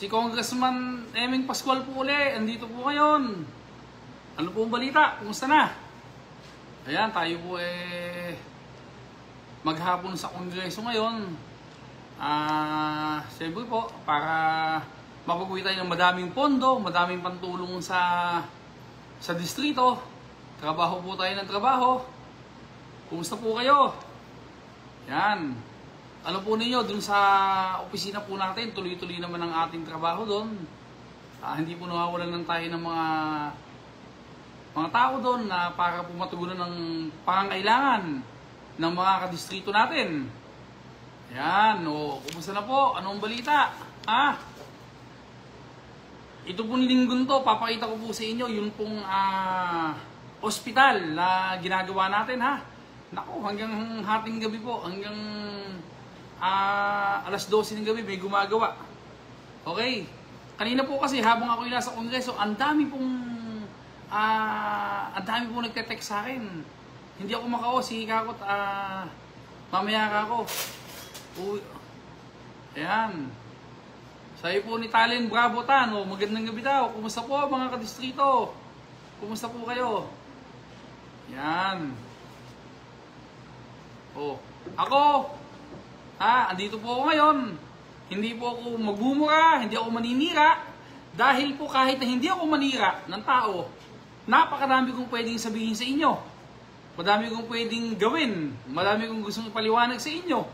Si Congressman Eming Pascual po uli, andito po ngayon. Ano po ang balita? Kumusta na? Ayan, tayo po maghapon sa Kongreso ngayon. Siyempre po, para mapaguwi tayo ng madaming pondo, madaming pantulong sa distrito. Trabaho po tayo ng trabaho. Kumusta po kayo? Yan. Ano po ninyo, dun sa opisina po natin, tuloy-tuloy naman ang ating trabaho doon. Hindi po nawawalan ng tayo ng mga tao doon na para po matugunan ng pangangailangan ng mga kadistrito natin. Yan, kumusta na po? Anong balita? Ito pong linggon to, papakita ko po sa inyo yung pong ospital na ginagawa natin ha. Naku, hanggang hating gabi po, hanggang alas 12 ng gabi may gumagawa. Okay. Kanina po kasi habang ako nasa Kongreso, ang dami pong nagte-text sa akin. Hindi ako makao, sige kakot, mamaya kako. Ayan. Sabi po ni Talen Bravo Tan, magandang gabi daw. Kumusta po mga kadistrito? Kumusta po kayo? Yan. Ako, andito po ako ngayon. Hindi po ako magbumura, hindi ako maninira. Dahil po kahit na hindi ako manira ng tao, napakarami kong pwedeng sabihin sa inyo. Madami kong pwedeng gawin. Madami kong gustong ipaliwanag sa inyo.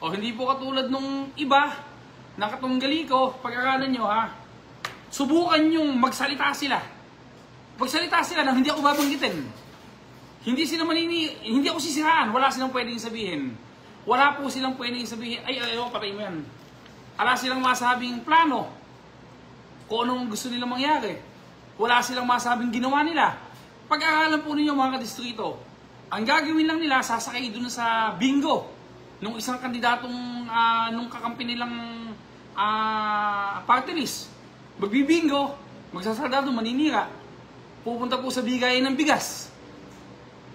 Hindi po katulad nung iba, nakatunggali ko, pag-aralan nyo subukan nyong magsalita sila. Magsalita sila nang hindi ako babanggitin. Hindi ako sisiraan, wala silang pwedeng sabihin. Wala po silang pwedeng sabihin, patay mo yan. Wala silang masabing plano kung anong gusto nilang mangyari. Wala silang masabing ginawa nila. Pag-aaralan po ninyo mga kadistrito, ang gagawin lang nila, sasakay dun sa bingo nung isang kandidatong nung kakampi nilang party list. Magbibingo, magsasarado, maninira. Pupunta po sa bigayan ng bigas.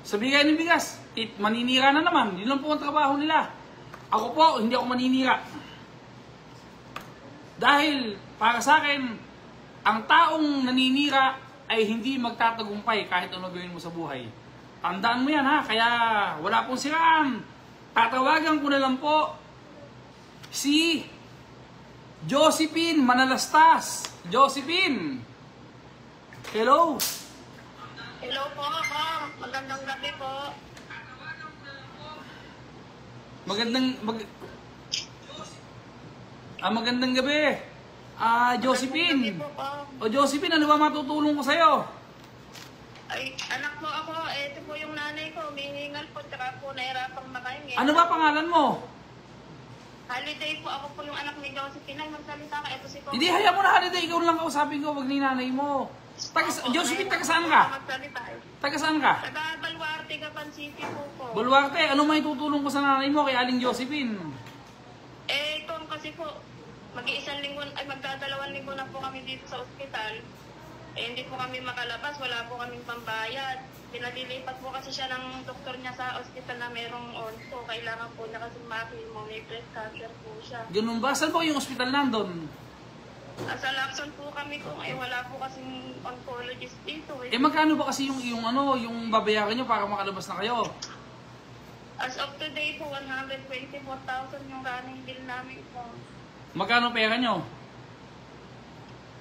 Sa bigayan ng bigas, maninira na naman. Yun lang po ang trabaho nila. Ako po, hindi ako maninira. Dahil, para sa akin, ang taong naninira ay hindi magtatagumpay kahit ano gawin mo sa buhay. Tandaan mo yan kaya wala pong siraan. Tatawagan ko na lang po si Josephine Manalastas. Josephine! Hello! Hello po, magandang gabi po. Magandang gabi. Josephine. Josephine, ano ba matutulong ko sa'yo? Ay, anak mo ako. Ito po yung nanay ko. Humihingal po, tsaka po nahirapang makahingi. Ano ba pangalan mo? Holiday po. Ako po yung anak ni Josephine. Ay, magsalita ka. Ito si Coco. Hindi, hayaan mo na Holiday. Ikaw lang kausapin ko, wag ni nanay mo. Josephine, taga saan ka? Taga saan ka? Taga Baluarte, Gapan City po. Baluarte, ano may tutulong ko sa nanay mo kay Aling Josephine? Kung kasi po, magdadalawang linggo na po kami dito sa ospital. Hindi po kami makalabas, wala po kaming pambayad. Pinalilipat po kasi siya ng doktor niya sa ospital na merong onco. Kailangan po niya kasi makimo, may breast cancer po siya. Ganun ba? Saan po yung ospital nandun? Sa Lacson po kami kung wala po kasing oncologist dito. Magkano ba kasi yung babayaran nyo para makalabas na kayo? As of today po, 124,000 yung running bill namin po. Magkano pera nyo?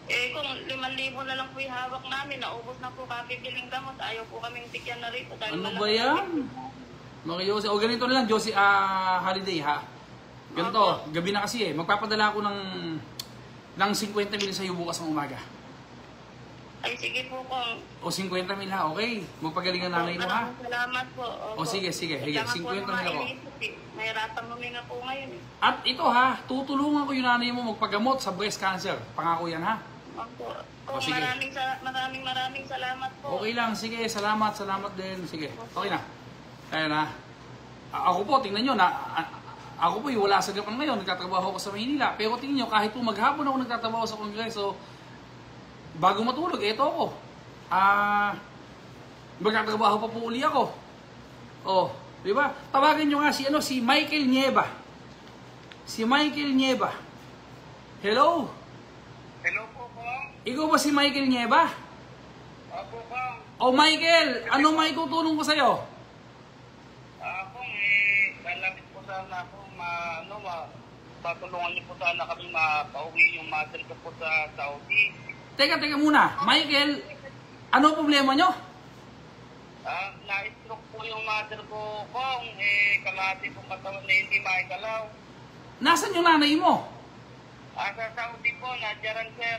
Kung 5,000 na lang po yung hawak namin, naubos na po kabibiling gamot, ayaw po kaming bigyan na rito. Ano ba yan? Ganito na lang, Josie, Holiday Ganito, gabi na kasi magpapadala ako ng 50 mil sa'yo bukas ng umaga. Ay, sige po kung... 50 mil okay? Magpagalingan nanay mo Salamat po. Sige, 50 mil ako. Mahirapan huminga po ngayon At ito tutulungan ko yung nanay mo magpagamot sa breast cancer. Pangako yan Opo. Maraming salamat po. Okay lang, sige, salamat din. Sige, okay na. Kaya na. Ako po, tingnan nyo ako po wala sa Gapan ngayon, nagtatrabaho ako sa Maynila. Pero tingnan nyo, kahit po maghapon ako nagtatrabaho sa Kongreso, bago matulog, eto ako. Magtatrabaho pa po uli ako. Di ba? Tawagan nyo nga si Michael Nieva. Si Michael Nieva. Hello? Hello po, Kong. Ikaw ba si Michael Nieva? Opo, Kong. O Michael, ano may tutulong ko sa'yo? Kong, lalapit po sana ako, patulungan niyo po sana kami mapauwi yung mother ko po sa Saudi. Teka muna. Michael, ano problema nyo? Na-stroke po yung mother ko, Kong. Kalahati po katawan na hindi maikalaw. Nasaan yung nanay mo? Sa Saudi po, nadyaran, sir.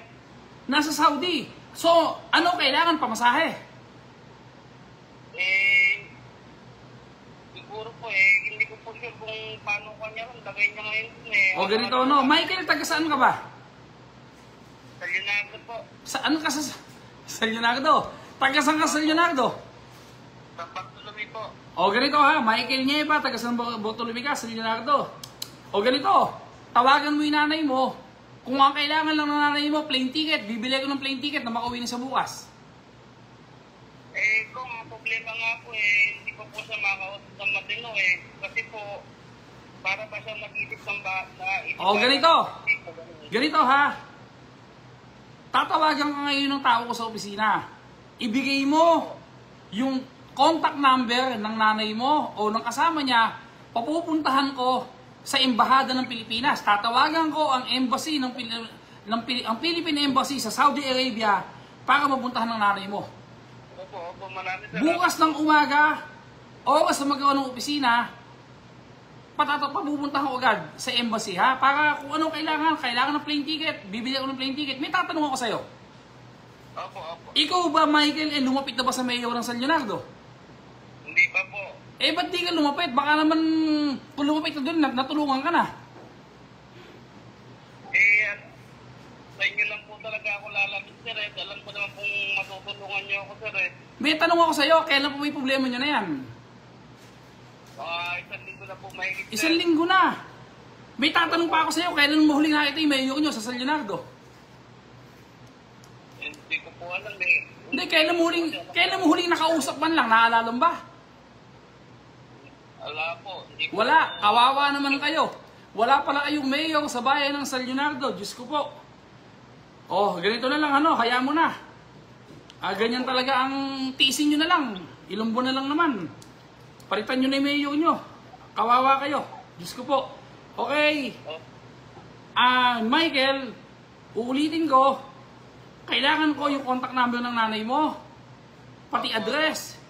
Nasa Saudi. So, ano kailangan pamasahe? Siguro po hindi ko po sure kung paano kanya rin. Lagay niya ngayon O ganito, no? Michael, taga saan ka ba? Sa Leonardo po. Saan ka sa Leonardo? Taga saan ka sa Leonardo? Sa Bartolome po. O ganito ha, Michael Nieva, taga San Bartolome ka sa Leonardo. O ganito, tawagan mo yung nanay mo. Kung ang kailangan lang ng nanay mo, plane ticket, bibili ko ng plane ticket na makauwi na sa bukas. Kung ang problema nga po hindi pa po siya makausap ng matino Kasi po, para pa siya mag-isip ng O ganito, ganito ha. Tatawagan ka ngayon ng tao ko sa opisina. Ibigay mo yung contact number ng nanay mo o ng kasama niya, papupuntahan ko sa Embahada ng Pilipinas. Tatawagan ko ang embassy ang Philippine Embassy sa Saudi Arabia para mapuntahan ng nanay mo. Opo, marami salamat. Bukas ng umaga, oras na magawa ng opisina, papupuntahan ko agad sa embassy ha, para kung anong kailangan ng plane ticket, bibili ako ng plane ticket. May tatanong ako sa'yo. Opo. Ikaw ba, Michael, lumapit na ba sa mayor ng San Leonardo? Hindi pa po. Ba't di ka lumapit? Baka naman kung lumapit na doon, natulungan ka na. Sa inyo lang po talaga ako lalapit, sir. Alam ko naman kung matutulungan niyo ako, sir. May tanong ako sa'yo, kailan po may problema nyo na yan? Isang linggo na po mahigit, sir. Isang linggo na. May tatanong pa ako sa'yo, kailan mo huling nakita yung mayor nyo sa San Leonardo? Hindi ko po alam Hindi, kailan mo huling nakausap man lang, naalala mo ba? Wala po. Hindi po. Wala, kawawa naman kayo. Wala pala kayong mayor sa bayan ng San Leonardo, Diyos ko po. Oh, ganito na lang hayaan mo na. Ganyan talaga ang tiisin nyo na lang. Ilang buwan na lang naman. Palitan nyo na yung mayor nyo. Kawawa kayo, Diyos ko po. Okay. Michael, uulitin ko, kailangan ko yung contact number ng nanay mo. Pati address.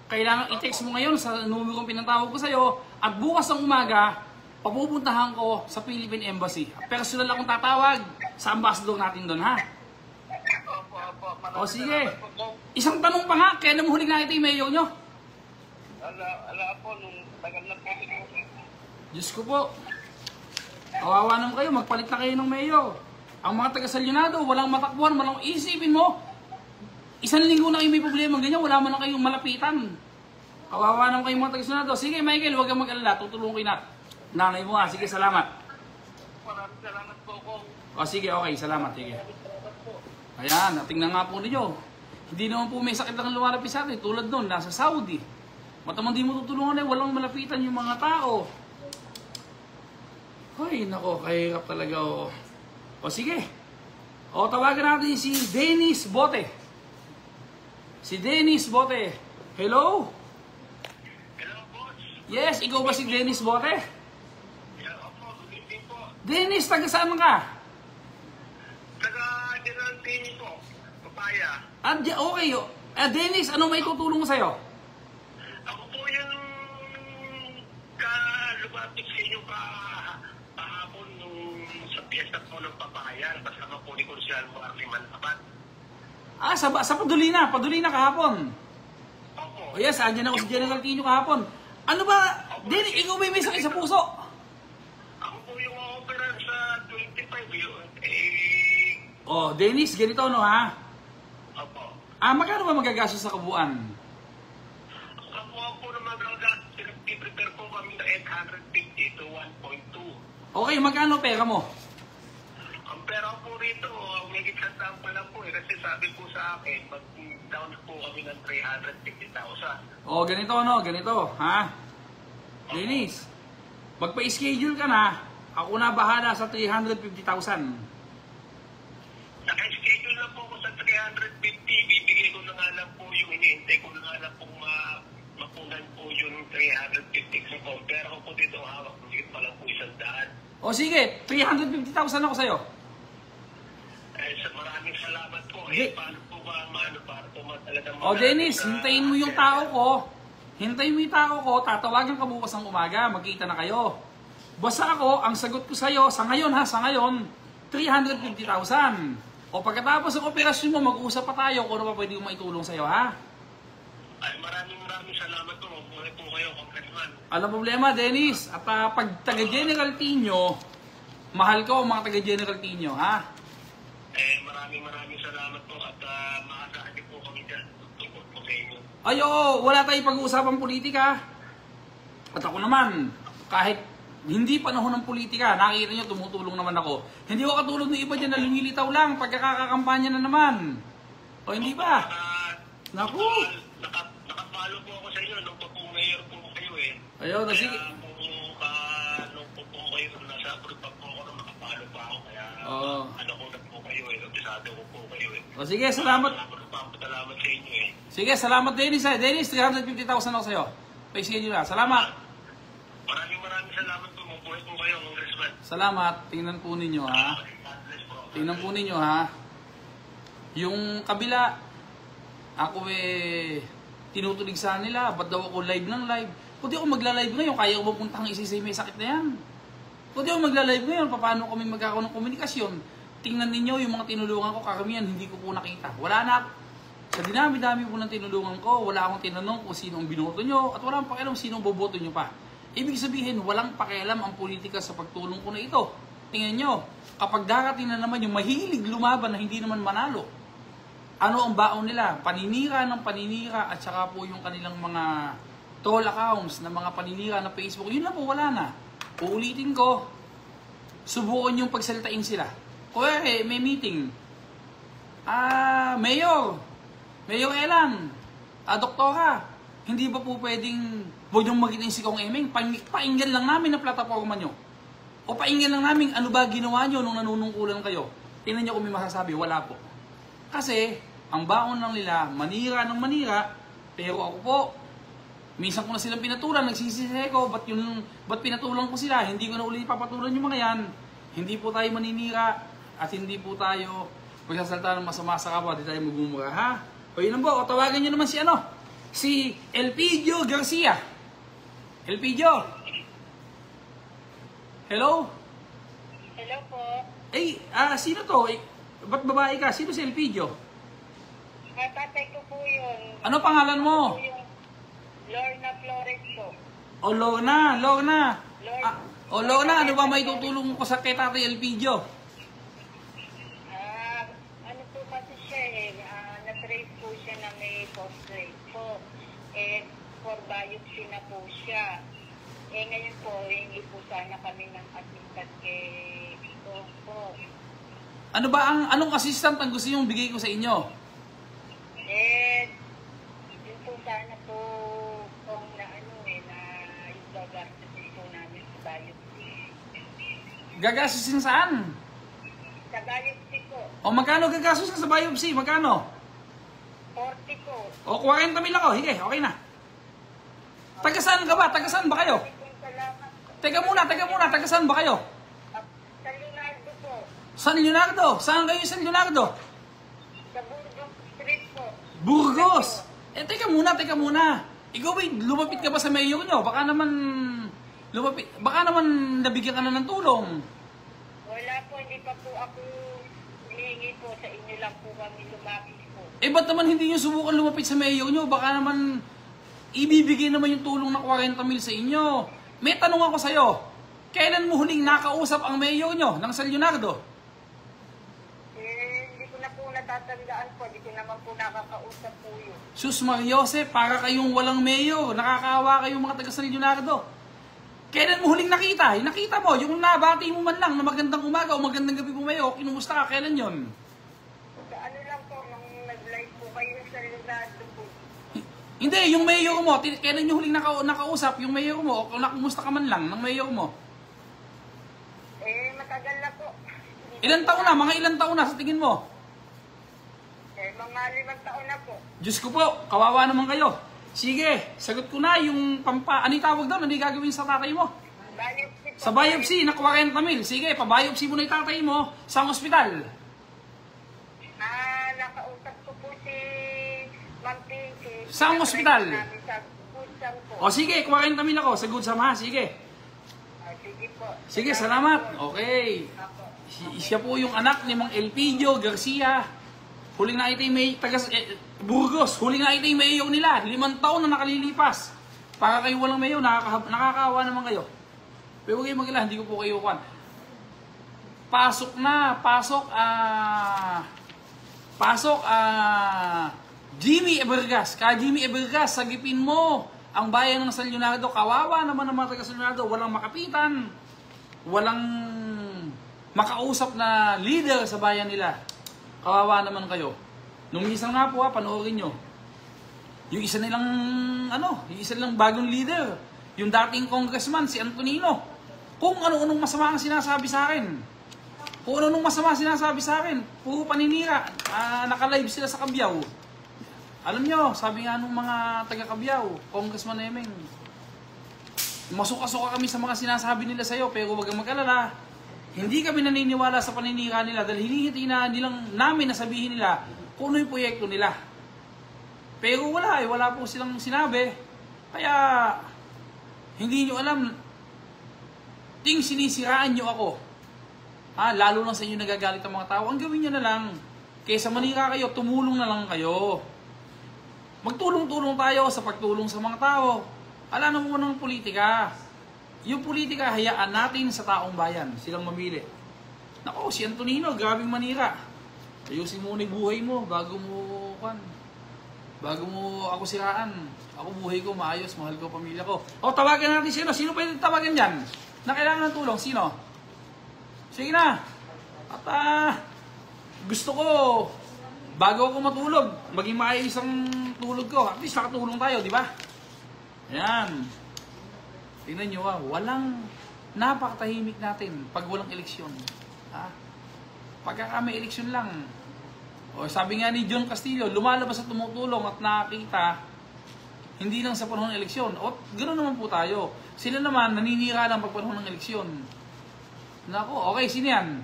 Kailangan i-text mo ngayon sa numero kong pinatawag ko sa'yo. At bukas ng umaga, papupuntahan ko sa Philippine Embassy. Personal akong tatawag sa ambassador natin doon, ha? Opo. O sige. Isang tanong pa nga, kailan mo huling nakita yung mayor nyo? Wala po, nung tagal na po. Diyos ko po. Kawawa naman kayo, magpalit na kayo ng mayor. Ang mga taga San Leonardo, walang matakbuhan, walang isipin mo. Isang linggo na kayo may problema ganyan, wala man lang kayong malapitan. Kawawa naman kayong mga taga San Leonardo. Sige Michael, huwag kang mag-alala, tutulungan ko yung nanay mo ha. Sige, salamat. Maraming salamat po, Kong. O sige, okay, salamat. Sige. Ayan, tingnan nga po ninyo. Hindi naman po may sakit lang lumalapit sa atin. Tulad nun, nasa Saudi. Matamang di mo tutulungan walang malapitan yung mga tao. Ay, nako, kahirap talaga o. O sige. O, tawagan natin si Dennis Bote. Si Dennis Bote. Hello? Hello, boss. Yes, ikaw ba si Dennis Bote? Opo, good evening po. Dennis, taga saan ka? Taga-General Tini po, Papaya. Okay. Dennis, ano may tutulong ko sa'yo? Ako po yung lumapit sa inyo kahapon nung sa piyesta po ng Papaya. Kasama po ni Consial Marliman Abad. Sa Padulina kahapon. Opo. O yes, andyan ako si General Tino kahapon. Ano ba, Dennis, ikaw may sakit sa puso? Ako po yung opera sa 25 yun. Oh, Dennis, ganito no ha? Opo. Magkano ba magagastos sa kabuuan? Ako po na magagastos, pinag-prepare po kami na 850 to 1.2. Okay, magkano pera mo? Ang pera po rito, may gitsan pa lang po kasi sabi po sa akin, mag-down po kami ng 350,000. Oh, ganito no, ganito, ha? Dennis, magpa-schedule ka na, ako na bahala sa 350,000. po ako sa 350, bibigay ko na nga lang po yung iniintay ko na nga lang pong mapunan po yung 350 sa compare ko po dito hawak ko sigit pa lang po 100. O sige, 350,000 ako sa'yo. Maraming salamat po. Paano po ba para po talagang O Dennis, hintayin mo yung tao ko. Hintayin mo yung tao ko, tatawagan ka bukas ng umaga, magkita na kayo. Basta ako, ang sagot ko sa'yo, sa ngayon, 350,000. O pagkatapos ng operasyon mo, mag-uusap pa tayo kung ano pa pwede kong maitulong sa'yo, ha? Ay, maraming salamat po. Mabuhay po kayo, Congressman. Alam problema, Dennis. At pag taga-General Tino, mahal ko ang mga taga-General Tino, ha? Maraming salamat po at maasahan din po kami dyan tungkol po sa inyo. Ay, oo, wala tayong pag-uusapang politika. At ako naman, kahit hindi panahon ng politika, nakikita nyo, tumutulong naman ako. Hindi ko katulad ng iba dyan na lumilitaw lang pagkakakampanya na naman. O hindi ba? Naku! Nakapalo po ako sa inyo nung po mayor po kayo eh. Ayun, sige. Kaya nung po kayo, nasa abroad pa po ako nung nakapalo pa ako. Kaya ano ko na po kayo eh, nabisado ko po kayo eh. O sige, salamat. Salamat sa inyo eh. Sige, salamat Dennis. Dennis, 350,000 ako sa'yo. Paisikin nyo na. Salamat. Maraming salamat po. Mabuhay po kayo, Congressman. Salamat. Tingnan po ninyo, ha? Tingnan po ninyo, ha? Yung kabila, ako tinutulig sa nila. Ba't daw ako live ng live? Kung di ako magla-live ngayon, kaya ko mapuntang isisay may sakit na yan. Kung di ako magla-live ngayon, paano kami magkakaroon ng komunikasyon? Tingnan ninyo yung mga tinulungan ko, karamihan hindi ko po nakita. Wala na. Sa dinami-dami po ng tinulungan ko, wala akong tinanong kung sino ang binoto nyo at wala akong pakialam sino ang boboto nyo pa. Ibig sabihin, walang pakialam ang politika sa pagtulong ko na ito. Tingnan nyo, kapag darating na naman yung mahilig lumaban na hindi naman manalo, ano ang baon nila? Paninira ng paninira at saka po yung kanilang mga troll accounts na mga paninira na Facebook. Yun na po, wala na. Uulitin ko, subukan yung pagsalitain sila. Kuya, may meeting. Mayor Elan, Doktora, hindi ba po pwedeng huwag yung magiting si Kong Emeng? Painggan lang namin ang plataforma nyo. O painggan lang namin ano ba ginawa nyo nung nanunungkulan kayo. Tingnan nyo kung may masasabi, wala po. Kasi, ang baon lang nila, manira ng manira, pero ako po, minsan ko na silang pinatulan, nagsisisi ko, ba't pinatulan ko sila? Hindi ko na ulit papatulan yung mga yan. Hindi po tayo maninira at hindi po tayo magsasalta ng masama sa kapwa, di tayo magmumura, ha? O yun lang po, o tawagan nyo naman si Elpidio Garcia. Elpidio? Hello? Hello po. Sino to? Ba't babae ka? Sino si Elpidio? Tatay ko po yun. Ano pangalan mo? Lorna Flores po. O Lorna. Lorna, ano ba may tutulong ko sa kay Tatay Elpidio? Ano po kasi siya na-trace po siya na may post-rate po. For biopsy na po siya. Ngayon po, hindi po sana kami ng assistant kay Ito po. Ano ba anong assistant ang gusto yung bigay ko sa inyo? Yun po sana po kung na yung gagastusin po namin sa biopsy. Gagastusin saan? Sa biopsy po. O magkano gagastusin sa biopsy? Magkano? 40 po. O 40 mil ako. Hige, okay na. Taga-saan ka ba? Taga-saan ba kayo? Salamat po. Teka muna. Taga-saan ba kayo? Sa Leonardo po. San Leonardo? Saan kayo San Leonardo? Sa Burgos Street po. Burgos! Teka muna. Ikaw ba, lumapit ka ba sa mayor nyo? Baka naman nabigyan ka na ng tulong. Wala po, hindi pa po ako humihingi po. Sa inyo lang po kami lumapit po. Ba't naman hindi nyo subukan lumapit sa mayor nyo? Baka naman ibibigay naman yung tulong na 40 mil sa inyo. May tanong ako sa'yo. Kailan mo huling nakausap ang mayor nyo ng San Leonardo? Hindi ko na po natatandaan po. Hindi ko naman po nakakausap po yun. Sus Mariose, para kayong walang mayor. Nakakaawa kayong mga taga San Leonardo. Kailan mo huling nakita? Nakita mo, yung nabati mo man lang na magandang umaga o magandang gabi po mayor. Kinumusta ka? Kailan yon? Sa ano lang po, nung nag-live po kayo sa Leonardo po. Hindi, yung mayor mo, kailan nyo huling nakausap yung mayor mo o nakumusta ka man lang ng mayor mo? Matagal na po. Ilan taon na? Mga ilan taon na sa tingin mo? mga 5 taon na po. Diyos ko po, kawawa naman kayo. Sige, sagot ko na yung ano yung tawag doon? Ano yung gagawin sa tatay mo? Biopsy po. Sa biopsy, na 40 mil. Sige, pa-biopsy mo na yung tatay mo sa ospital. Nakausap ko po si Ma'am Pinky. Saan ospital? Namin sa Kutsang po. O sige, 40 mil ako. Sa Good Sam ha, sige. Sige po. Sige, salamat. Okay. Siya po yung anak ni Mang Elpidio Garcia. Huling nakita yung may Burgos. Huling nakita yung mayo nila. 5 taon na nakalilipas. Para kayo walang mayo, nakakaawa naman kayo. Pero huwag kayo mag-ila, hindi ko po kayo kuhan. Pasok na, pasok, Jimmy Ebergas. Jimmy Ebergas, sagipin mo ang bayan ng San Leonardo. Kawawa naman ang mga taga San Leonardo. Walang makapitan. Walang makausap na leader sa bayan nila. Kawawa naman kayo. Nung isang nga po panoorin nyo. Yung isa nilang bagong leader. Yung dating congressman, si Antonino. Kung ano-anong masama ang sinasabi sa akin. Kung ano-anong masama sinasabi sa akin. Puro paninira. Naka-live sila sa Cabiao. Alam nyo, sabi nga nung mga taga-Cabiao, Congressman Emeng, masuka-suka kami sa mga sinasabi nila sa'yo, pero wag kang mag-alala. Hindi kami naniniwala sa paninira nila dahil hinihintay na namin na sabihin nila kung ano yung proyekto nila. Pero wala po silang sinabi. Kaya, hindi nyo alam, sinisiraan nyo ako. Lalo lang sa inyo nagagalit ang mga tao. Ang gawin nyo na lang, kaysa manira kayo, tumulong na lang kayo. Magtulong-tulong tayo sa pagtulong sa mga tao. Alam mo ng politika. Yung politika, hayaan natin sa taong bayan. Silang mamili. Nako, si Antonino, grabing manira. Ayusin mo na yung buhay mo bago mo ako siraan. Ako buhay ko, maayos, mahal ko pamilya ko. O, tawagan natin sino. Sino pwede tawagan dyan? Na kailangan ng tulong? Sino? Sige na. At gusto ko, bago ako matulog, maging maayos ang tulog ko. At least nakatulong tayo, di ba? Ayan. Tingnan nyo walang napakatahimik natin pag walang eleksyon. Pagka may eleksyon lang. O sabi nga ni John Castillo, lumalabas at tumutulong at nakakita, hindi lang sa panahon ng eleksyon. O ganoon naman po tayo. Sila naman naninira lang pag panahon ng eleksyon. Nako, okay, sino yan?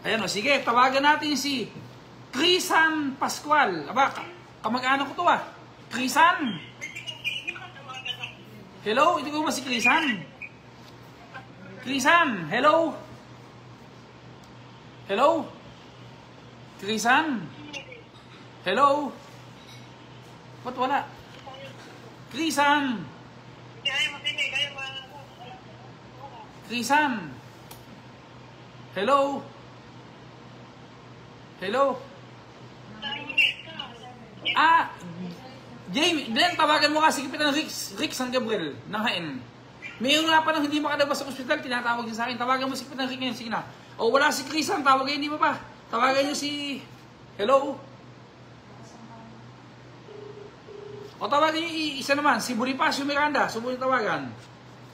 Ayan sige, tawagan natin si Crisan Pascual. Aba, kamag-anak ko to Crisan? Hello, ito ko ba si Crisan? Crisan, hello? Hello? Crisan? Hello? Ba't wala? Crisan? Crisan? Hello? Hello? Jamie, then tawagan mo kasi Kapitan Rick San Gabriel ng HN. Mayroon nga pa nang hindi makalabas sa ospital, tinatawag niya sa akin. Tawagan mo si Kapitan Rick ngayon, sige na. O wala si Crisan, tawagan hindi pa. Tawagan niyo si... Hello? O tawagan niyo isa naman, si Bonifacio Miranda, subuhin tawagan.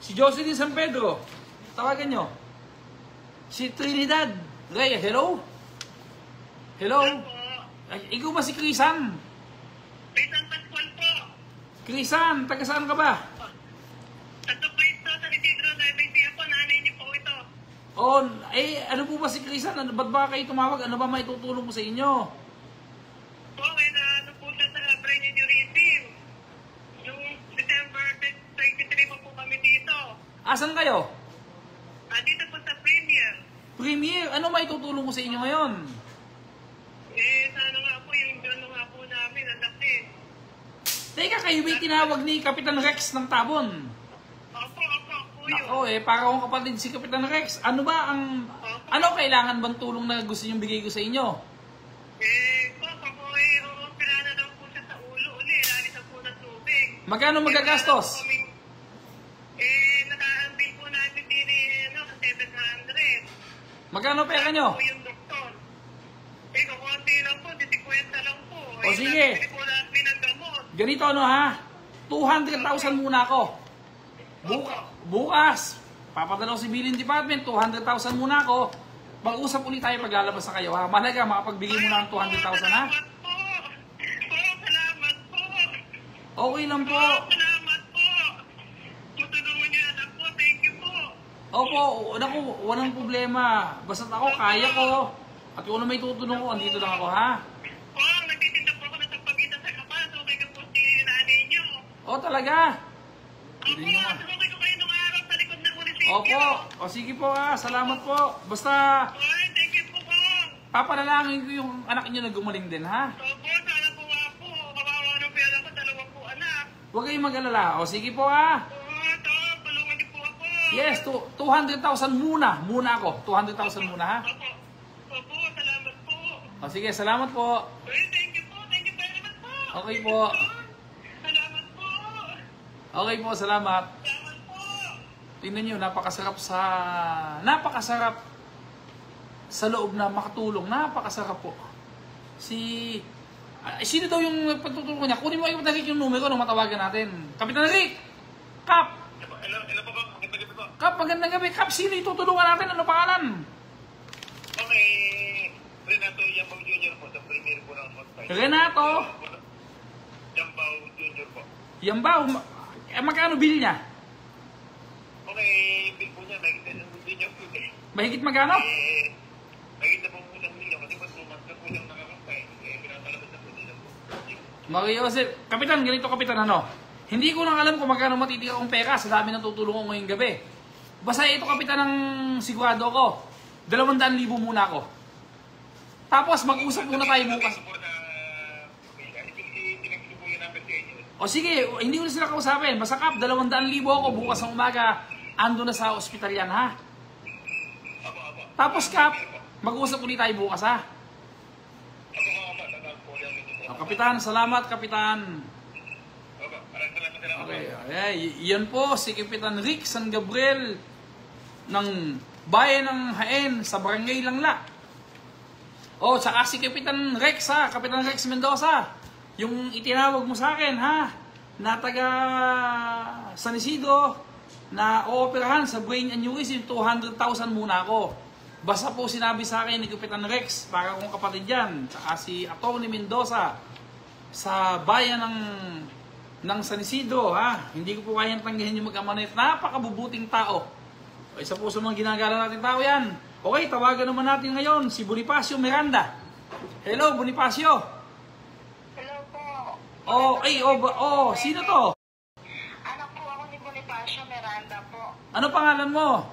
Si Jocelyn San Pedro, tawagan niyo. Si Trinidad Reyes, hello? Hello? Ikaw ba si Crisan? Crisan Pascual po. Crisan, taga saan ka ba? Tato po ito sa Isidro, Nueva po, nanay niyo po ito. Ano po ba si Crisan? Ba't ba kayo tumawag? Ano ba maitutulong ko sa inyo? Po, ano po siya sa brand new regime. Yung December 23 po kami dito. Asan kayo? Dito po sa Premier. Premier, ano maitutulong ko sa inyo ngayon? Sana nga po, yung ano nga po namin, ang laki. Teka, kayo ba tinawag ni Kapitan Rex ng Tabon? Opo po yun. Nako para akong kapatid si Kapitan Rex. Ano ba ang... Ano kailangan bang tulong na gusto niyong bigay ko sa inyo? Opera na lang po siya sa ulo uli. Lagi sa po ng tubig. Magkano magagastos? Naka-ambil po natin din sa 700. Magkano pera nyo? Po yung doktor. Kukunti lang po, 50 lang po. O sige. Hindi po natin ang gamot. Ganito 200,000 muna ako. Bukas, papadala ko si Billing Department, 200,000 muna ako. Mag-usap ulit tayo paglalabas na kayo, ha? Mahalaga, makapagbigay mo na ng 200,000, ha? Salamat po. Salamat po. Okay lang po. Salamat po. Tutulungan niyo anak po. Thank you po. Opo, naku, walang problema. Basta't ako, kaya ko. At kung ano may tutulong ko, andito lang ako, ha? Nagtitinda po ako ng sampagitan sa kapas. Okay ka po si nanay niyo. Talaga? Opo, okay ko kayo nung araw sa likod ng munisipyo. Opo. Sige po, ha? Salamat po. Basta, Ay, thank you po po. papanalangin ko yung anak niyo na gumaling din, ha? Opo, sana po po. Kawawa ng pera ko, 2 po anak. Huwag kayong mag-alala. Sige po, ha? Tulungan niyo po ako. Yes, 200,000 muna. Muna ako. 200,000 muna, ha? Opo, salamat po. Sige, salamat po. Ay, thank you po. Thank you very much po. Okay po. Salamat po. Okay po, salamat. Salamat po. Tingnan nyo, napakasarap sa loob na makatulong. Napakasarap po. Sino daw yung pagtutulong niya? Kunin mo yung numero nung matawagan natin. Kapitan Rick! Kap! Hello po ba? Magandang gabi po. Kap, magandang gabi. Kap, sino itutulungan natin? Ano pangalan? Okay. Renato Yambao Jr. po. Sa premier po ng Hotline. Renato Yambao Jr. po. Yambao. Magkano bill niya? Okay, yung bill po niya. Hindi niya po eh. Mahigit magkano? Mahigit na po po ng milyon. Kasi po 2 months na po siyang nakakapay. Pinatalabas na po nila po. Mario Joseph, Kapitan, ganito Kapitan, ano? Hindi ko lang alam kung magkano matitira kong pera sa dami ng tutulong ko ngayong gabi. Basta ito Kapitan ang sigurado ko. 200,000 muna ako. Tapos mag-usap muna tayo bukas. O sige, hindi ko na sila kausapin. Basta Kap, 200,000 ako bukas ng umaga. Ando na sa ospital yan, ha? Tapos Kap, mag-usap ulit tayo bukas, ha? O, Kapitan, salamat Kapitan. Okay, yan po si Kapitan Rick San Gabriel ng Bayan ng Haen sa Barangay Langla. O, tsaka si Kapitan Rex, ha? Kapitan Rex Mendoza. Yung itinawag mo sa akin, ha? Na taga San Isidro na ooperahan sa brain aneurysm, 200,000 muna ako. Basta po sinabi sa akin ni Kapitan Rex, para kong kapatid yan, tsaka si Atty. Mendoza sa bayan ng San Isidro, ha? Hindi ko po kayang tanggihin yung mag-amanit. Napakabubuting tao. O, isa po sa mga ginagala natin tao yan. Okay, tawagan naman natin ngayon si Bonifacio Miranda. Hello, Bonifacio. Hello po. Sino to? Anak po ako ni Bonifacio Miranda po. Ano pangalan mo?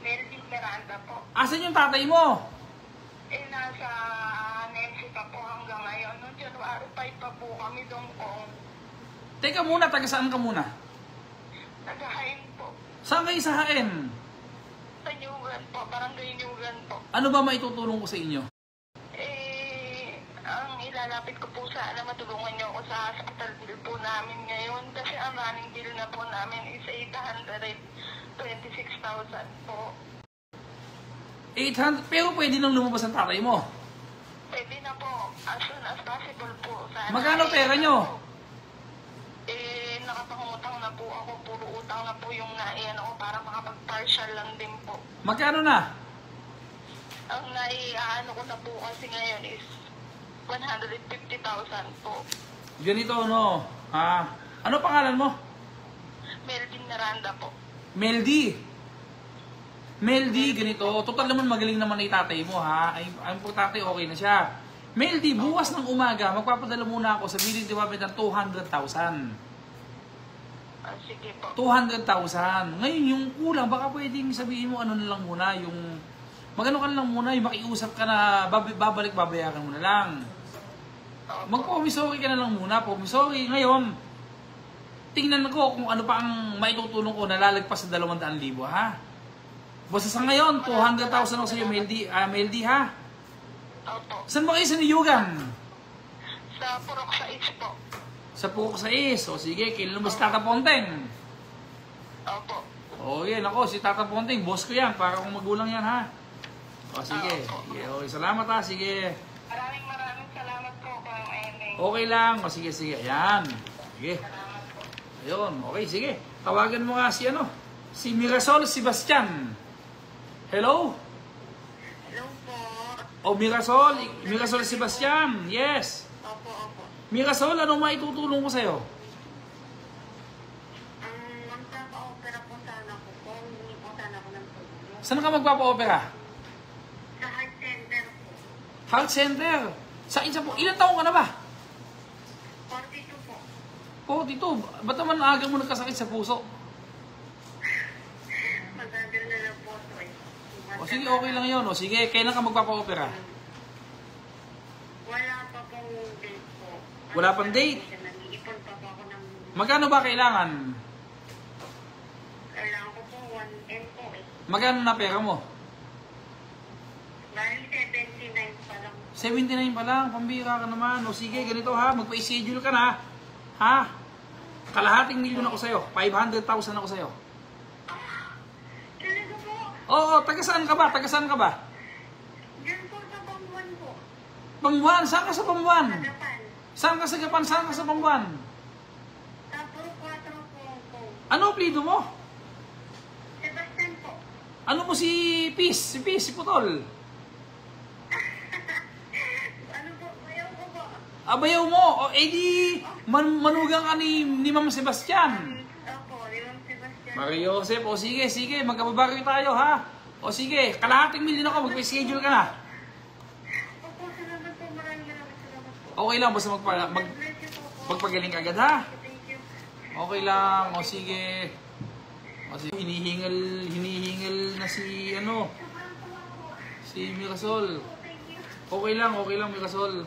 Melvin Miranda po. Asan yung tatay mo? Nasa Nancy pa po hanggang ngayon. Noong January 5 pa po kami doon po. Teka muna, taga saan ka muna? Nagahain po. Saan kayo sa Haen? Sa Nyugan po. Barangay Nyugan po. Ano ba maitutulong ko sa inyo? Ang ilalapit ko po sana matulungan niyo ako sa hospital bill po namin ngayon. Kasi ang running bill na po namin is 826,000 po. 800, pero pwede nang lumabas ang tatay mo. Pwede na po. As soon as possible po. Sana Magkano pera nyo? Nakapangutang na po ako. Puro utang na po yung naiyan ako para makapag-partial lang din po. Magkano na? Ang naiaano ko na po kasi ngayon is 150,000 po. Ganito, no? Ano pangalan mo? Melvin Miranda po. Meldy, ganito. Total naman magaling naman na tatay mo, ha? Ang tatay okay na siya. Meldy, bukas ng umaga, magpapadala muna ako sa billing department ng 200,000. Sige po. 200,000. Ngayon, yung kulang, baka pwedeng sabihin mo ano na lang muna, yung magano ka na lang muna, yung makiusap ka na babayaran mo na lang. Mag-promissory ka na lang muna, promissory. Ngayon, tingnan ko kung ano pa ang maitutulong ko na lalagpas sa 200,000, ha? Basta sa ngayon, 200,000 ako sa iyo, Meldy, ha? Opo. Saan ba kayo sa Niyugan? Sa Purok sa Is po. Sa Purok sa Is. O sige, kailan mo si Tata Ponteng? Opo. O yan, ako, si Tata Ponteng, boss ko yan, para kung magulang yan, ha? O sige, okay, salamat ha, sige. Maraming salamat po, Kang Emeng. Okay lang, o sige, ayan. Sige. Salamat po. Ayun, okay, sige. Tawagan mo nga si Mirasol Sebastian. Hello? Hello po. O, Mirasol. Mirasol Sebastian. Yes. Opo, opo. Mirasol, ano maitutulong ko sa'yo? Magpapa-opera po sana ako po. Hindi po sana ako ng tulong. Saan ka magpapa-opera? Sa heart center po. Heart center. Ilan taong ka na ba? 42 po. Oh, dito. Ba't naman aga mo nagkasakit sa puso? Magagal na lang po ito eh. O sige, okay lang yun. O sige, kailan ka magpapa-opera? Wala pa pong date po. Wala pang date? Nag-iipon pa po ako ng... Magkano ba kailangan? Kailangan ko po 1M po eh. Magkano na pera mo? Bali 79 pa lang. 79 pa lang, pambira ka naman. O sige, ganito ha, magpa-schedule ka na. Ha? Kalahating milyon ako sa'yo. 500,000 ako sa'yo. Talaga po? Oo, taga saan ka ba? Taga saan ka ba? Diyan po sa Bangwan po. Pambuan, saan ka sa Pambuan? Japan. Saan ka sa Japan? Saan ka sa Pambuan? Tapos 4 po. Ano plido mo? Sebastian po. Ano mo si Peace? Si Peace, si Putol? Ano po? Ayaw ko po. Abayaw mo. O edi, manugang ka ni Ma'am Sebastian. Opo, yung Sebastian. Mario Joseph, o sige, sige, magkababaryo tayo ha. O sige, kalahating milyon ako, magpa-schedule ka na. Opo, salamat po. Maraming salamat po. Okay lang, basta Bless you po. magpagaling ka agad ha. Thank you. Okay lang, o sige. O sige, hinihingal na si, si Mirasol. Okay lang, Mirasol.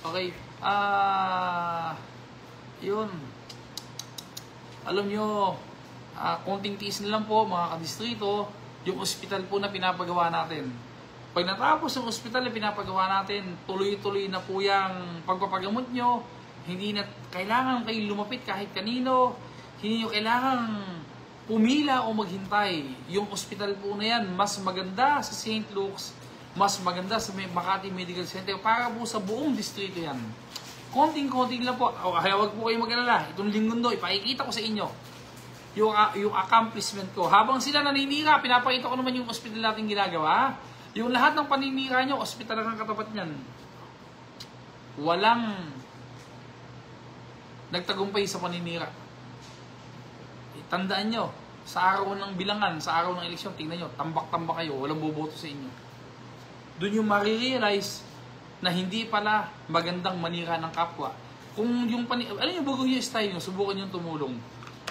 Okay, yun. Alam nyo, konting tiis na lang po mga kadistrito, yung ospital po na pinapagawa natin. Pag natapos yung ospital na pinapagawa natin, tuloy-tuloy na po yung pagpapagamot nyo. Hindi na kailangan kayo lumapit kahit kanino. Hindi nyo kailangan pumila o maghintay. Yung ospital po na yan, mas maganda sa St. Luke's, mas maganda sa Makati Medical Center para po sa buong distrito yan. Konting-konting lang po. Kaya wag po kayo mag-alala. Itong linggo do, ipakikita ko sa inyo yung accomplishment ko. Habang sila naninira, pinapakita ko naman yung hospital natin ginagawa. Yung lahat ng paninira nyo, hospital ang katapat nyan. Walang nagtagumpay sa paninira. Tandaan nyo, sa araw ng bilangan, sa araw ng eleksyon, tingnan nyo, tambak-tambak kayo, walang boboto sa inyo. Doon yung marirealize na hindi pala magandang manira ng kapwa. Kung yung alam nyo, bago yung style nyo, subukan nyo tumulong.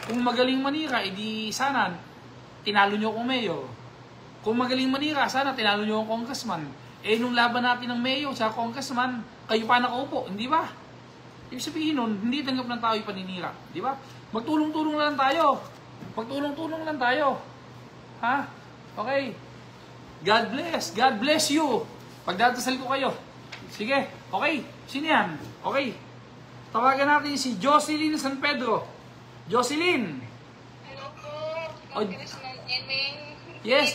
Kung magaling manira, edi sana tinalo nyo akong mayor. Kung magaling manira, sana tinalo nyo akong congressman. Eh, nung laban natin ng mayor sa congressman, kayo pa nakaupo, hindi ba? Ibig sabihin nun, hindi tanggap ng tao yung paninira. Di ba? Magtulong-tulong lang tayo. Magtulong-tulong lang tayo. Ha? Okay. God bless. God bless you. Pagdadasal ko kayo. Sige. Okay. Sino yan? Okay. Tawagan natin si Jocelyn San Pedro. Jocelyn. Hello po. Congressman Eming. Yes.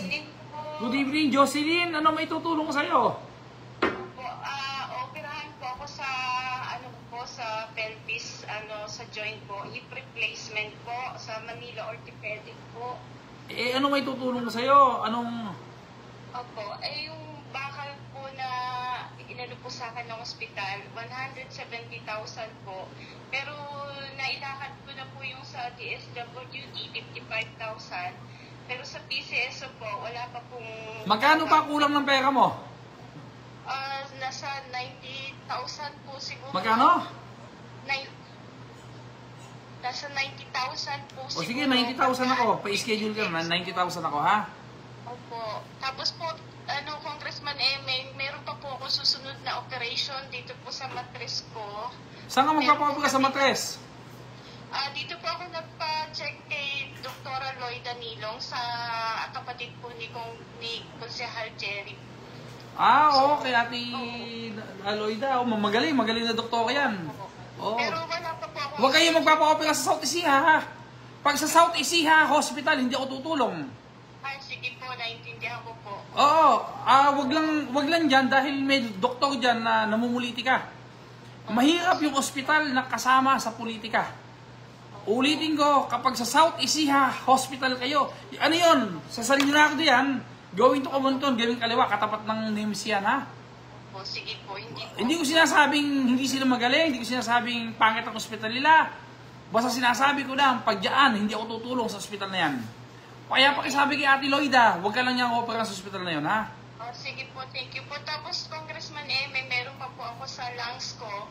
Good evening, Jocelyn. Ano may tutulong ko sa'yo? Po, operahan po ako sa sa pelvis, sa joint po, hip replacement po, sa Manila Orthopedic po. Eh, ano may tutulong ko sa'yo? Anong... Opo, yung bakal po na inano po sa akin ng ospital, 170,000 po. Pero nailakad ko na po yung sa DSWD, 55,000. Pero sa PCSO po, wala pa pong... Magkano pa kulang ng pera mo? Nasa 90,000 po siguro. Magkano? Nasa 90,000 po siguro. O sige, 90,000 ako. Pa-schedule ka na, 90,000 ako, ha? Opo. Tapos po, Congressman meron pa po ako susunod na operation dito po sa matres ko. Saan ka magpapakapag sa matres? Dito po ako nagpa-check kay Dr. Lloyd Danilong sa kapatid po ni Konsehal Jerry. Okay, Ate Aloyda. Magaling na doktor yan. Oh. Pero wala pa po ako. Huwag kayo magpapa-opera sa South Ecija, ha? Pag sa South Ecija Hospital, hindi ako tutulong. Sige po, naintindihan ko po. Oo, wag lang dyan dahil may doktor dyan na namumuliti ka. Mahirap yung ospital na kasama sa politika. Ulitin ko, kapag sa South Ecija Hospital kayo, ano yun? Sasalin nyo na ako diyan, Going to Kamonton, gawing kaliwa, katapat ng NIMS yan, ha? O, sige po, hindi po. Hindi ko sinasabing hindi sila magaling, hindi ko sinasabing pangit ang ospital nila. Basta sinasabi ko lang, pag dyan, hindi ako tutulong sa ospital na yan. Kaya pakisabi kay Ate Loida, huwag ka lang niyang opera sa ospital na yun, ha? O, sige po, thank you po. Tapos, Congressman may meron pa po ako sa lungs ko.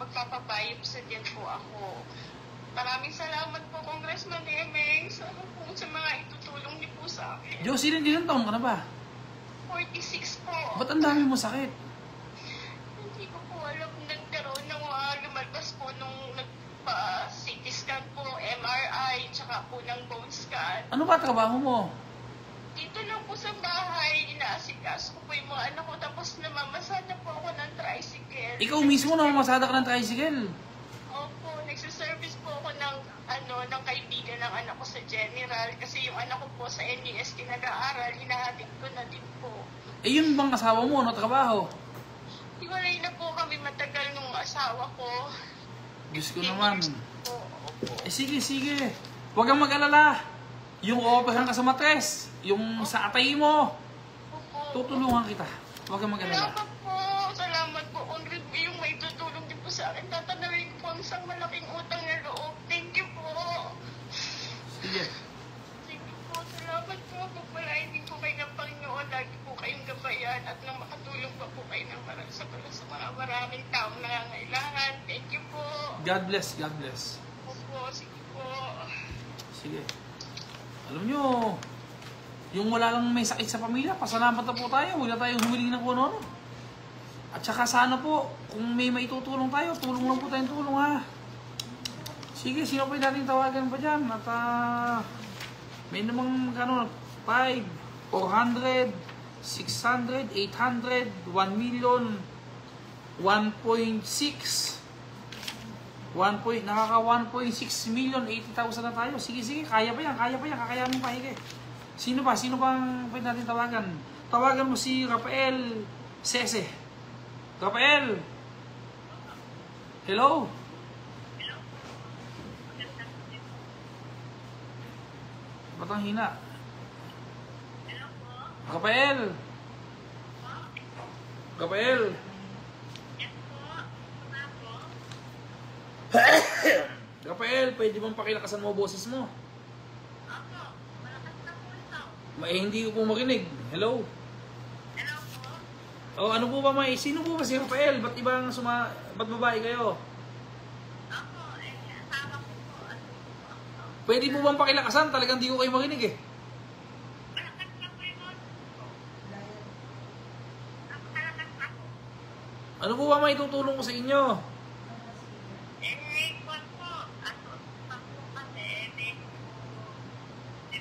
Magpapabiopsy din po ako. Maraming salamat po, Congressman sa mga itutulong niyo po sa akin. Jocelyn, ilang taon ka na ba? 46 po. Ba't ang dami mo sakit? Hindi ko po alam, nagkaroon ng lumalabas po nung nagpa-CT scan po, MRI, tsaka po ng bone scan. Ano ba trabaho mo? Dito lang po sa bahay, inaasikaso ko po yung mga anak ko, tapos namamasada po ako ng tricycle. Ikaw mismo namamasada ka ng tricycle. Opo, nagsiservice po ako ng kaibigan ng anak ko sa General, kasi yung anak ko po sa NES nag-aaral, hinahatid ko na din po. Eh yun bang asawa mo, ano trabaho? Hiwalay na po kami matagal nung asawa ko. Diyos ko naman. Opo. Eh sige, sige. Huwag kang mag-alala. Yung operahan ka sa matres, yung sa atay mo, Opo. tutulungan kita. Huwag kang mag-alala. Salamat po. Salamat po. Kung yung may tutulong din po sa akin, tatanawin ko po ang isang malaking utang na loob. Thank you po. Sige. Sige po. Salamat po. Pagpalain din po kayo ng Panginoon. Lagi po kayong gabayan at nang makatulong pa po kayo ng sa mga maraming taong nangangailangan. Thank you po. God bless, God bless. Opo. Sige po. Sige. Alam nyo, yung wala lang may sakit sa pamilya, pasalamat na po tayo. Huwag na tayong humiling ng kung ano. At saka sana po, kung may maitutulong tayo, tulong lang po tayong tulong, ha. Sige, sino pa yung dating tawagan pa dyan? At may namang, 5, 400, 600, 800, 1 million, 1.6, nakaka 1.6 million, 80,000 na tayo. Sige, sige, kaya pa yan, kakayanin pa, hige. Sino ba? Sino bang pwede natin tawagan? Tawagan mo si Rafael Sese. Rafael! Hello? Ba't ang hina? Rafael! Rafael! Rafael, pwede bang pakilakasan mo boses mo? Hindi ko po marinig. Hello? Hello po. Oh, ano po ba sino po ba si Rafael? Ba't ba't babae kayo? Ako, asawa ko po. Pwede po bang pakilakasan? Talagang di ko kayo marinig eh. Malakas na po yung malakas ako. Ano po ba maitutulong ko sa inyo? Kwan po. Ako, kasi,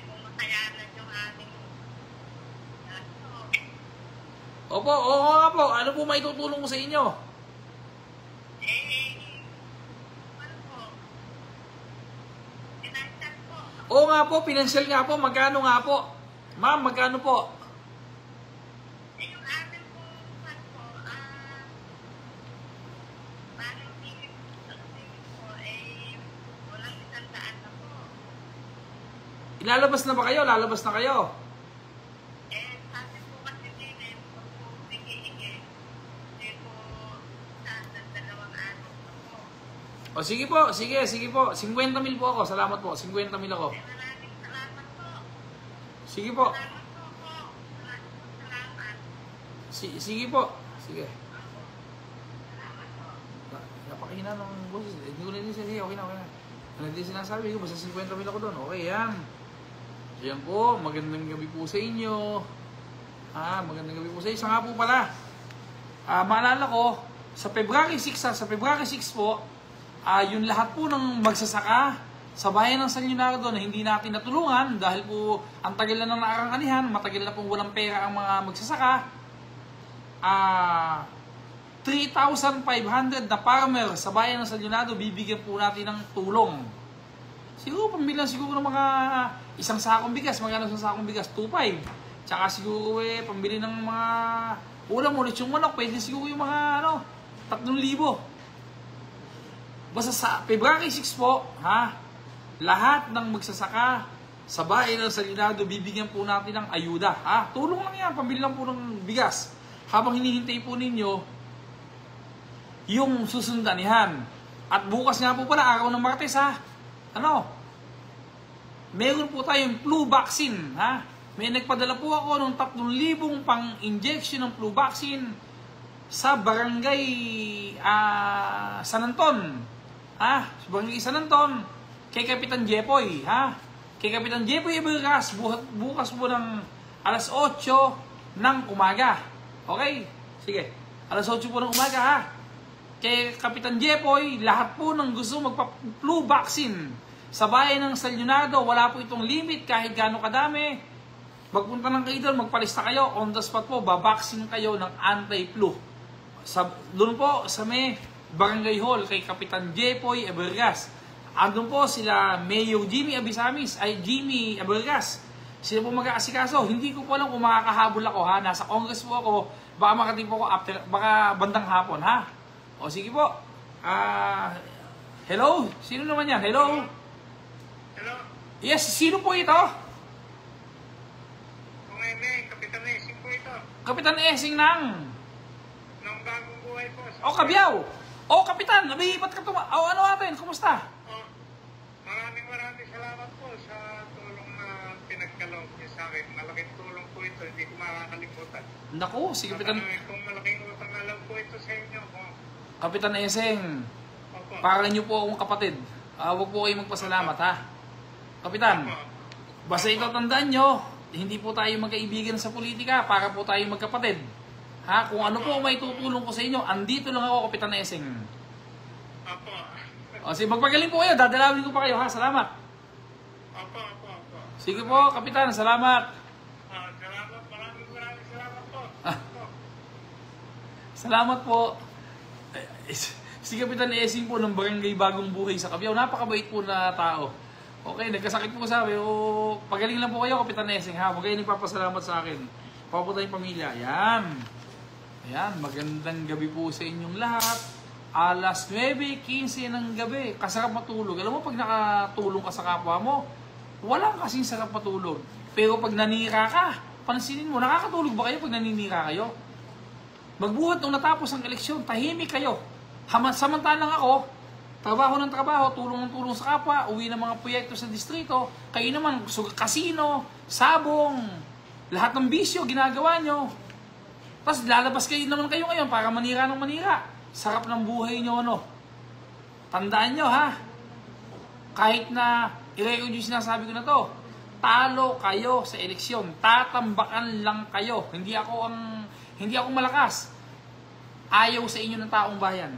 pumasayanan yung aming Opo, oo nga po. Ano po maitutulong ko sa inyo? ano po? Financial po. Oo nga po, financial nga po. Magkano nga po? Ma'am, magkano po? Yung amin po, parang tingin po, walang 100 na po. Ilalabas na ba kayo? Lalabas na kayo? Sabi po kasi din, kung po higi-higi, po sa 2 araw po. O sige po, sige po. 50,000 po ako. Salamat po. 50,000 ako. Maraming salamat po. Sige po. Salamat po. Salamat. Sige po. Sige. Napakahina ng boses. Hindi ko na din sige. Okay na. Ano din sinasabi ko? Basta 50,000 ako doon. Okay, yan. Yan po. Magandang gabi po sa inyo. Magandang gabi po sa inyo. Isa nga po pala. Maalala ko, sa February 6 po, yung lahat po ng magsasaka sa bayan ng San Leonardo na hindi natin natulungan dahil po ang tagal na ng naarangkanihan, matagal na pong walang pera ang mga magsasaka. 3,500 na farmer sa bayan ng San Leonardo, bibigyan po natin ng tulong. Siguro pambilang siguro ng mga isang sakong bigas, magkano isang sakong bigas? 2,500. Tsaka siguro pambili ng mga ulam ulit yung manok, pwede siguro yung mga 3,000. Basta sa February 6 po, lahat ng magsasaka sa bayan ng Salinado, bibigyan po natin ng ayuda. Ha? Tulong lang yan, pambili lang po ng bigas. Habang hinihintay po ninyo yung susundanihan. At bukas nga po pala, araw ng Martes ha. Ano? Meron po tayong flu vaccine. Ha? May nagpadala po ako ng 3,000 pang-injection ng flu vaccine sa barangay San Anton. Ha? Sa barangay San Anton, kay Kapitan Jepoy. Ha? Kay Kapitan Jepoy Ibergas, bukas po ng alas 8 ng umaga. Okay? Sige. Alas 8 po ng umaga ha. Kay Kapitan Jepoy, lahat po ng gusto magpa-flu vaccine sa bayan ng Salinado, wala po itong limit kahit gaano kadami. Magpunta lang kayo doon, magpalista kayo, on the spot po, babaksin kayo ng anti-flu. Doon po sa may Barangay Hall kay Kapitan Jepoy Ibergas. Andun po sila Mayor Jimmy Abergas. Sila po mag-aasikaso. Hindi ko po alam kung makakahabol ako ha. Nasa Congress po ako. Baka makating po ako baka bandang hapon ha. O sige po. Hello? Sino naman yan? Hello? Hello? Yes, sino po ito? Kapitan Esing po ito. Kapitan Esing ng Bagong Buhay po. Cabiao. Kapitan, nabihipat ka ano natin? Kumusta? Maraming salamat po sa tulong na pinagkaloob niyo sa akin. Malaking tulong po ito, hindi ko makakalimutan. Naku, si Kapitan... Kung malaking utang na lang po ito sa inyo. Kapitan Esing, Opo. para niyo po akong kapatid. Huwag po kayong magpasalamat ha. Kapitan, basta ito tandaan nyo, hindi po tayo magkaibigan sa politika, para po tayo magkapatid. Ha? Kung ano po may tutulong ko sa inyo, andito lang ako, Kapitan Esing. Opo. Sige, magpagaling po kayo, dadalawin ko pa kayo ha, salamat. Opo. Sige po, Kapitan, salamat. Salamat, maraming salamat po. Salamat po. Si Kapitan Esing po ng Barangay Bagong Buhay sa Cabiao, napakabait po na tao. Okay, nagkasakit po sabi, pagaling lang po kayo, Kapitan Esing ha, huwag kayo nagpapasalamat sa akin. Papunta yung pamilya, Ayan, magandang gabi po sa inyong lahat. Alas 9:15 ng gabi, kasarap matulog. Alam mo, pag nakatulong ka sa kapwa mo, walang kasing sarap matulog. Pero pag nanira ka, pansinin mo, nakakatulog ba kayo pag naninira kayo? Magbuhat nung natapos ang eleksyon, tahimik kayo. Samantalang ako, trabaho ng trabaho, tulong ng tulong sa kapwa, uwi ng mga proyekto sa distrito, kayo naman, kasino, sabong, lahat ng bisyo, ginagawa nyo. Tapos lalabas kayo naman kayo ngayon para manira ng manira. Sarap ng buhay nyo, ano. Tandaan nyo, ha. Kahit na i-record yung sinasabi ko na to, talo kayo sa eleksyon. Tatambakan lang kayo. Hindi ako malakas. Ayaw sa inyo ng taong bayan.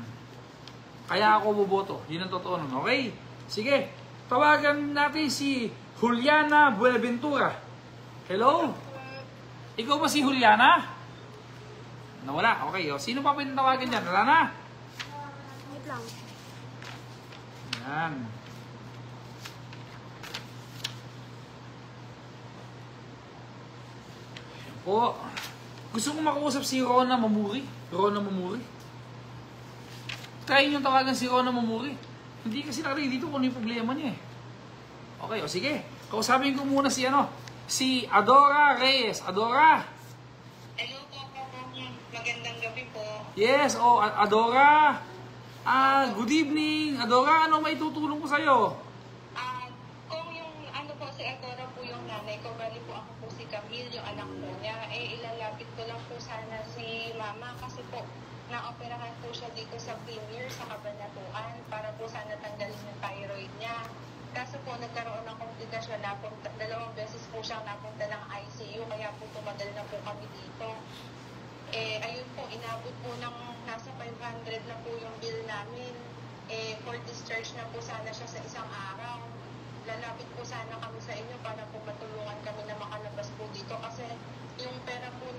Kaya ako boboto. Yun ang totoo nun. Okay? Sige. Tawagan natin si Juliana Buenaventura. Hello? Ikaw ba si Juliana? Nawala. Okay. Sino pa pinatawagan dyan? Wala na? Wait lang. Yan. Yan po. Gusto kong makausap si Rona Mamuri. Rona Mamuri. Try nyo tawagan si Rona Mamuri. Hindi kasi nakarinig dito kung ano yung problema niya eh. Okay, sige. Kausapin ko muna si Adora Reyes. Adora! Hello po. Magandang gabi po. Yes, Adora. Good evening. Adora, ano may tutulong ko sa'yo? Kung yung si Adora po yung nanay ko, bali po ako po si Camille, yung anak po niya, ilalapit ko lang po sana si mama kasi po naoperahan po siya dito sa Premier sa Cabanatuan para po sana tanggalin yung thyroid niya. Kaso po nagkaroon ng komplikasyon na po, 2 beses po siyang napunta ng ICU kaya po tumagal na po kami dito. Ayun po, inabot po ng nasa 500 na po yung bill namin. For discharge na po sana siya sa isang araw. Lalapit po sana kami sa inyo para po matulungan kami na makalabas po dito kasi yung pera po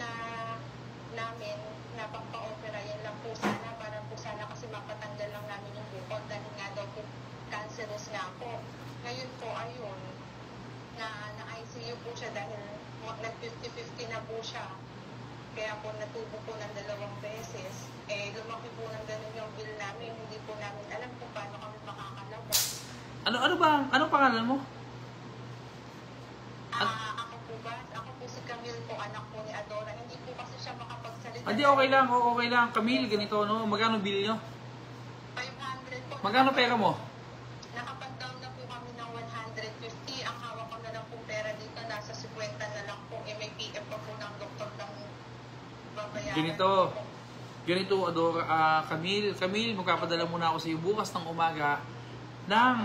namin na pagpa-opera yan lang po sana para po sana kasi mapatanggal lang namin yung bukod dahil nga daw po cancerous nga po. Ngayon po, ayun, na-ICU po siya dahil nag-50-50 na po siya. Kaya po natubo po ng 2 beses. Lumaki po ng ganun yung bill namin. Hindi po namin alam kung paano kami makakalabas. Anong pangalan mo? anak po ni Adora. Hindi po kasi siya makapagsalita. Hindi, okay lang, okay lang. Camille, ganito, no? Magkano bill nyo? 500 po. Magkano pera mo? Nakapag-down na po kami ng 150. Ang hawak ko na lang po pera dito, nasa 50 na lang po. May PM pa po ng doktor ng babayaran. Ganito, Adora, Camille, magpapadala muna ako sa iyo bukas ng umaga ng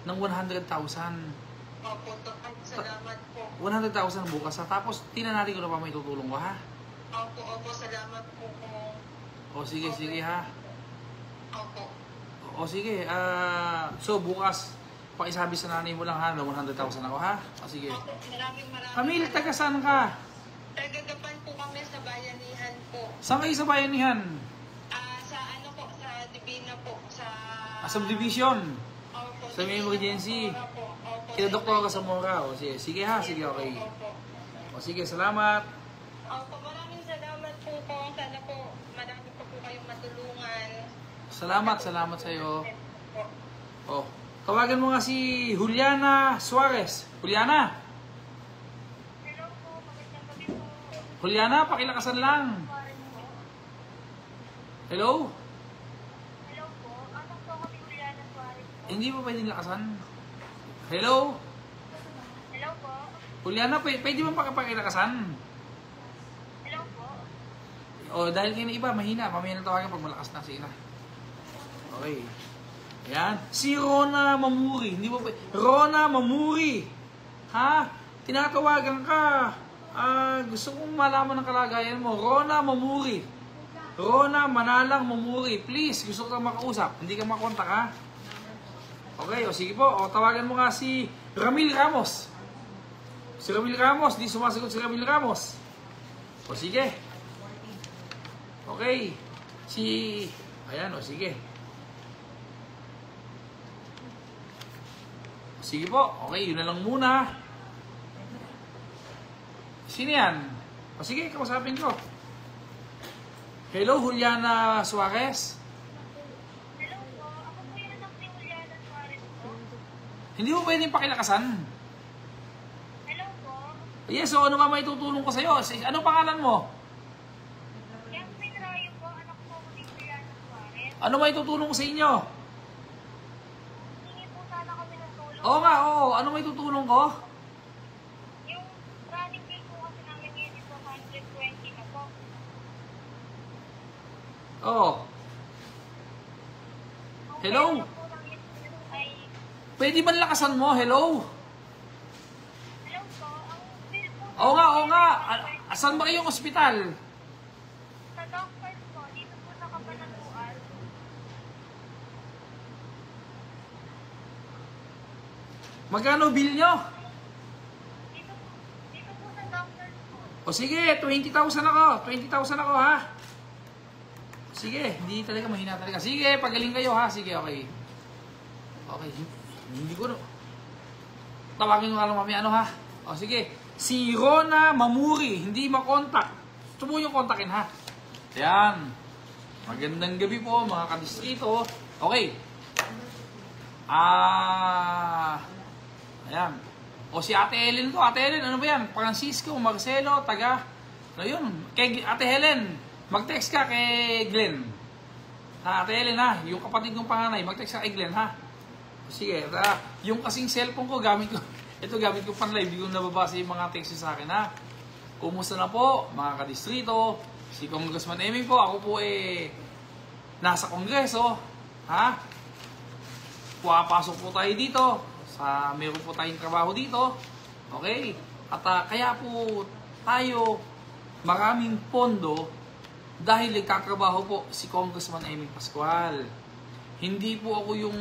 100,000. Opo, salamat po. 100,000 bukas ha. Tapos, tingnan natin kung ano pa may tutulong ko ha. Opo, salamat po po. O sige ha. Opo. O sige, so bukas, pakisabi sa nanay mo lang ha, na 100,000 ako ha. O sige. Opo, maraming. Camille, taga saan ka? Tagagapan po kami sa bayanihan po. Saan kayo sa bayanihan? Sa ano po, sa Divina po, sa... Subdivision. Opo, Sa may emergency. Opo. Kina Doktor Zamora. O sige, sige ha, sige, okay. Opo. O sige, salamat. Opo, maraming salamat po po. Sana po, marami po kayong matulungan. Salamat sa iyo. Oh, tawagan mo nga si Juliana Suarez. Juliana? Hello po, magandang gabi po. Juliana, pakilakasan lang. Hello? Hello po, ano po kami Juliana Suarez po? Hindi mo pwedeng lakasan? Hello? Hello po, Juliana, pwede mo pakilakasan? hello po. O, dahil kayo na iba, mahina. Mamaya na tawagan pag malakas na. Sige na. Okay. Ayan. Si Rona Mamuri. Hindi mo pa... Rona Mamuri. Ha? Tinatawagan ka. Gusto kong malaman ng kalagayan mo. Rona Mamuri. Rona Manalang Mamuri. Please, gusto ko kang makausap. Hindi ka makontak, ha? Okay, o sige po. O, tawagan mo nga si Ramil Ramos. Si Ramil Ramos. Di sumasagot si Ramil Ramos. O sige. Okay. Ayan, o sige. Sige po. Okay, yun na lang muna. Sino yan? O sige, kausapin ko. Hello, Juliana Suarez. Hello po, ako po yung anak ni Juliana Suarez po. Hindi mo pwedeng pakilakasan. Hello po, Yes, so ano ba may tutulong ko sa'yo? Ano pangalan mo? Yasmin Rayo po, anak po ko ni Juliana Suarez. Ano may tutulong ko sa inyo? Hingi po sana kami ng tulong. Oo nga, oo. Ano may tutulong ko? Yung running bill po kasi namin ngayon is 120 na po. Oo. Hello? Ang pera po namin ay, Pwede ba lakasan mo? Hello? hello po, ang bill po Oo nga. Asan ba kayong ospital? sa doctors po, dito po sa Kabanatuan. Magkano bill nyo? Dito po sa doctors po. O sige, 20,000 ako. 20,000 ako ha. Sige, hindi talaga mahina talaga. Sige, pagaling kayo ha. Sige, okay. Okay, hindi ko tawagin ko nga lang mamaya ano ha. O sige, si Rona Mamuri, hindi makontak. Gusto mo yung kontakin ha. Ayan. Magandang gabi po mga kadistrito. Okay. Ayan. O si Ate Helen ko. Ate Helen, ano ba yan? Francisco, Marcelo, taga. Ano yun? Kay Ate Helen, mag-text ka kay Glenn. Ha, Ate Helen ha. Yung kapatid kong panganay, mag-text ka kay Glenn ha. O sige, yung kasing cellphone ko, gamit ko. Ito gamit ko pan live. Hindi ko nababasa yung mga text sa akin ha. Kumusta na po mga kadistrito? Si Congressman Eming po. Ako po nasa kongreso. Ha? Puwapasok po tayo dito. Meron po tayong trabaho dito. Okay? At kaya po tayo maraming pondo dahil nagkatrabaho po si Congressman Eming Pascual. Hindi po ako yung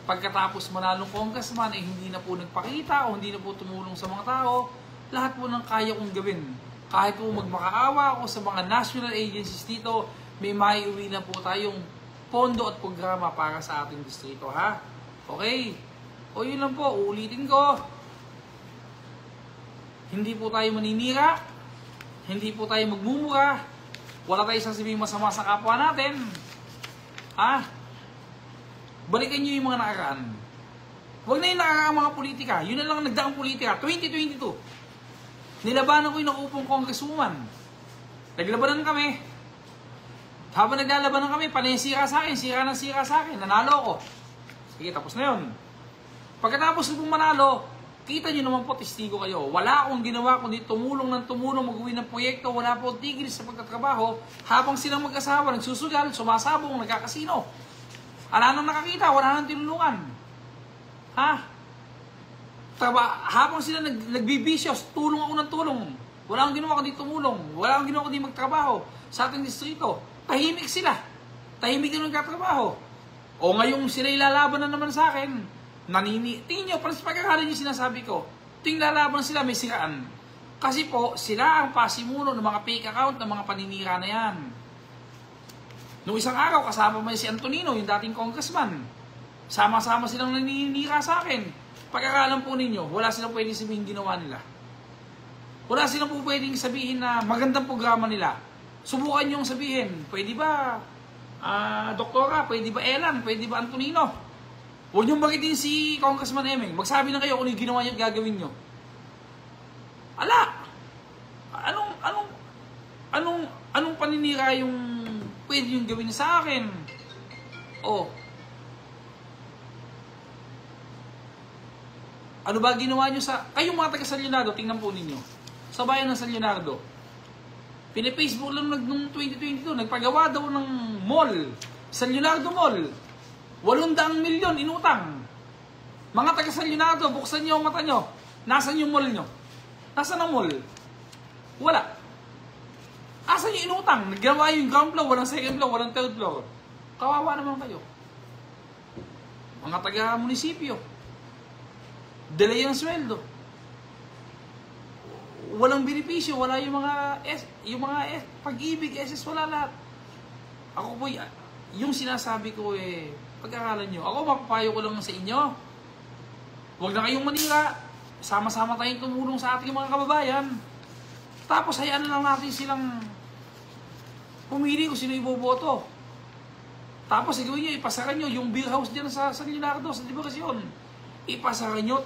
pagkatapos manalong congressman hindi na po nagpakita o hindi na po tumulong sa mga tao. Lahat po ng kaya kong gawin. Kahit po magmakaawa ako sa mga national agencies dito, may maiuwi na po tayong pondo at programa para sa ating distrito, ha? Okay? O yun lang po, uulitin ko. Hindi po tayo maninira. Hindi po tayo magmumura. Wala tayo sasabihin masama sa kapwa natin. Ha? Balikan nyo yung mga nakaraan. Huwag na yung nakaraan mga politika. Yun na lang nagdaang politika. 2022. Nilabanan ko yung nakuupong congresswoman. Naglabanan kami. Habang naglalabanan kami, panay sira sa akin, nanalo ko. Sige, tapos na yun. Pagkatapos kong manalo, kita nyo naman po, testigo kayo. Wala akong ginawa kundi tumulong mag-uwi ng proyekto, wala po tigil sa pagtatrabaho, habang silang mag-asawa, nagsusugal, sumasabong, nagkakasino. Wala nang nakakita, wala nang tinulungan. Ha? Habang sila nagbibisyos, tulong ako ng tulong. Wala akong ginawa kundi tumulong. Wala akong ginawa kundi magtrabaho sa ating distrito. Tahimik sila. Tahimik din nagtatrabaho. O ngayong sila ilalaban na naman sa akin, tingin nyo, pagkakaroon yung sinasabi ko, tuwing lalaban sila, may siraan. Kasi po, sila ang pasimuno ng mga fake account, ng mga paninira na yan. Noong isang araw, kasama mo si Antonino, yung dating congressman. Sama-sama silang naninira sa akin. Pagkakalam po ninyo, wala silang pwedeng sabihin ginawa nila. Wala silang po pwedeng sabihin na magandang programa nila. Subukan nyo sabihin, pwede ba, Doktora, pwede ba Elan, pwede ba Antonino? Huwag nyo bagitin si Congressman Emeng. Magsabi na kayo kung yung ginawa nyo at gagawin nyo. Ala! Anong paninira yung pwede yung gawin sa akin? Oh. Ano ba ginawa nyo sa... Kayong mga taga San Leonardo, tingnan po ninyo. Sa bayan ng San Leonardo, pina-Facebook lang noong 2022, nagpagawa daw ng mall. San Leonardo Mall. 800 milyon inutang. Mga taga San Leonardo, buksan niyo ang mata nyo. Nasaan yung mall nyo? Nasaan ang mall? Wala. Asan yung inutang? Nagawa yung ground floor, walang second floor, walang third floor. Kawawa naman kayo. Mga taga munisipyo. Delay ang sweldo. Walang benepisyo, wala yung mga pag-ibig, SS, wala lahat. Ako po, yung sinasabi ko pagkakalan nyo, ako mapapayo ko lang sa inyo. Huwag na kayong manira. Sama-sama tayong tumulong sa ating mga kababayan. Tapos hayaan na lang natin silang pumili kung sino iboboto. Tapos gawin nyo, ipasara nyo yung beer house dyan sa San Leonardo, sa Dibukasyon. Ipasara nyo.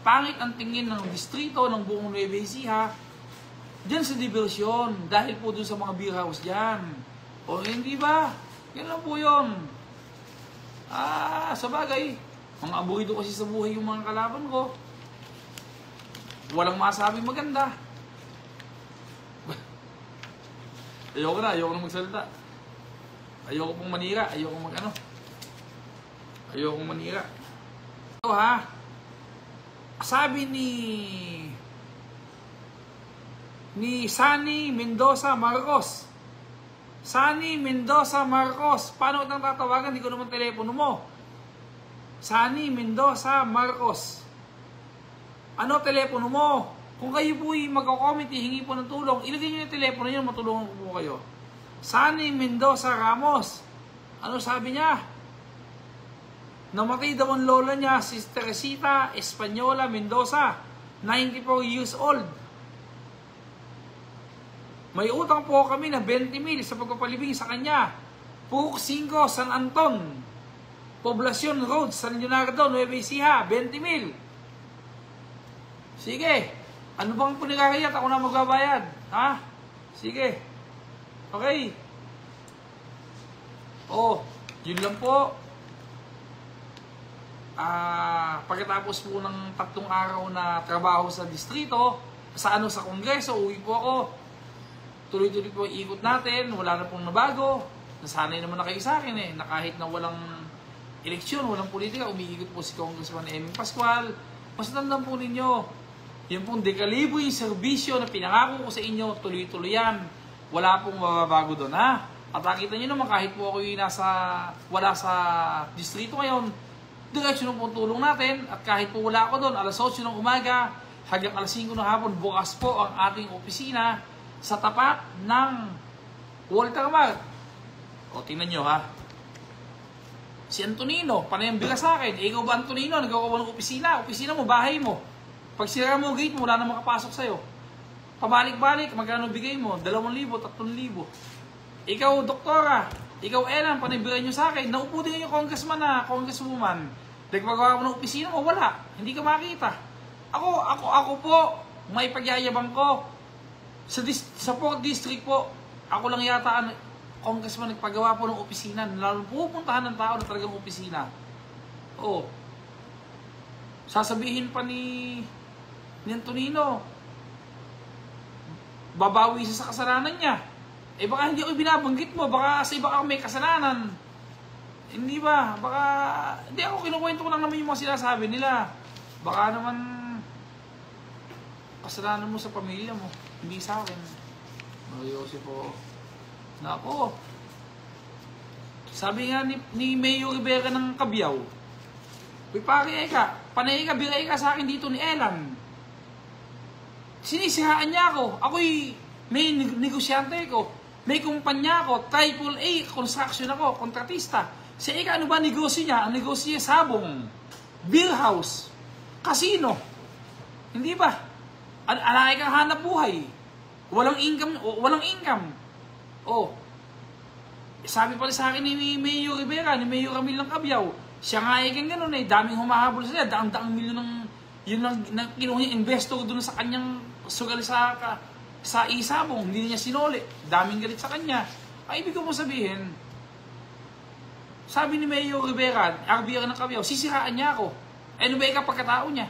Pangit ang tingin ng distrito, ng buong Nueva Ecija, dyan sa Dibukasyon, dahil po dun sa mga beer house dyan. O hindi ba? Yan lang po yun. Sa bagay, mga aburido kasi sa buhay yung mga kalaban ko. Walang masabing maganda. Ayoko na magsalita. Ayoko pong manira, ayoko manira. Ito ha, sabi ni Sunny Mendoza Marcos. Sunny Mendoza Marcos, paano itang tatawagan? Hindi ko naman telepono mo. Sunny Mendoza Marcos, ano telepono mo? Kung kayo po magko-comment, hingi po ng tulong, ilagay nyo yung telepono nyo, matulungan ko po kayo. Sunny Mendoza Ramos, ano sabi niya? Namatay daw ang lola niya, si Teresita Española Mendoza, 94 years old. May utang po kami na 20,000 sa pagpapalibing sa kanya. Purok 5, San Anton, Poblacion Road, San Leonardo, Nueva Ecija, 20,000. Sige, ano bang punigagayat? Ako na magbabayad. Ha? Sige. Okay. Yun lang po. Pagkatapos po ng 3 araw na trabaho sa distrito, sa kongreso, uwi po ako. Tuloy-tuloy po ikot natin, wala na pong nabago. Nasanay naman na kayo sa akin na kahit na walang eleksyon, walang politika, umiikot po si Congressman Emeng Pascual. Mas tandaan po ninyo, yung pong dekalibo yung serbisyo na pinangako ko sa inyo, tuloy-tuloy yan. Wala pong mababago doon, ha? At nakita nyo naman, kahit po ako yung wala sa distrito ngayon, diretso na po tulong natin. At kahit po wala ako doon, alas 8 ng umaga, hanggang alas 5 ng hapon, bukas po ang ating opisina sa tapat ng Walter Mart. Tingnan nyo, ha? Si Antonino, panay ang bigas sa akin. Ikaw ba, Antonino, nagkakawa ng opisina? Opisina mo, bahay mo. Pag sira mo gate mo, wala na makapasok sa'yo. Pabalik-balik, magkano bigay mo? 2,000, 3,000. Ikaw, doktora, ikaw, Elan, panibiran nyo sa akin. Naupo din yung congressman na, congresswoman. Nagpagawa ko ng opisina mo, wala. Hindi ka makita. Ako po, may pagyayabang ko. Sa 4th District po, ako lang yata ang congressman nagpagawa po ng opisina. Lalo pupuntahan ng tao na talagang opisina. Oo. Sasabihin pa ni Antonino, babawi siya sa kasalanan niya. Eh baka hindi ako binabanggit mo, baka sa iba ka may kasalanan. Hindi ba? Baka, hindi ako kinukwento ko lang naman yung mga sinasabi nila. Baka naman, kasalanan mo sa pamilya mo, hindi sa akin. Mariyosi po. Nako. Sabi nga ni Mayor Rivera ng Cabiao, uy pare ka, panay ka, biray ka sa akin dito ni Elan. Sinisiraan niya ako. Ako'y may negosyante ko. May kumpanya ko, AAA construction ako, kontratista. Si Eka, ano ba negosyo niya? Ang negosyo niya, sabong, beer house, casino. Hindi ba? Alay kang hanap buhay. Walang income. Oh. Sabi pala sa akin ni Mayor Rivera, ni Mayor Camil ng Cabiao, siya nga ay kang ganun eh, daming humahabol sila, daang-daang milyon ng, yun lang, kinuha niya investor doon sa kanyang sugal sa isabong, hindi niya sinuli, daming galit sa kanya. Ay, ibig ko mo sabihin, sabi ni Mayor Rivera, RBR ng Cabiao, sisiraan niya ako. Ano ba ika pagkatao niya?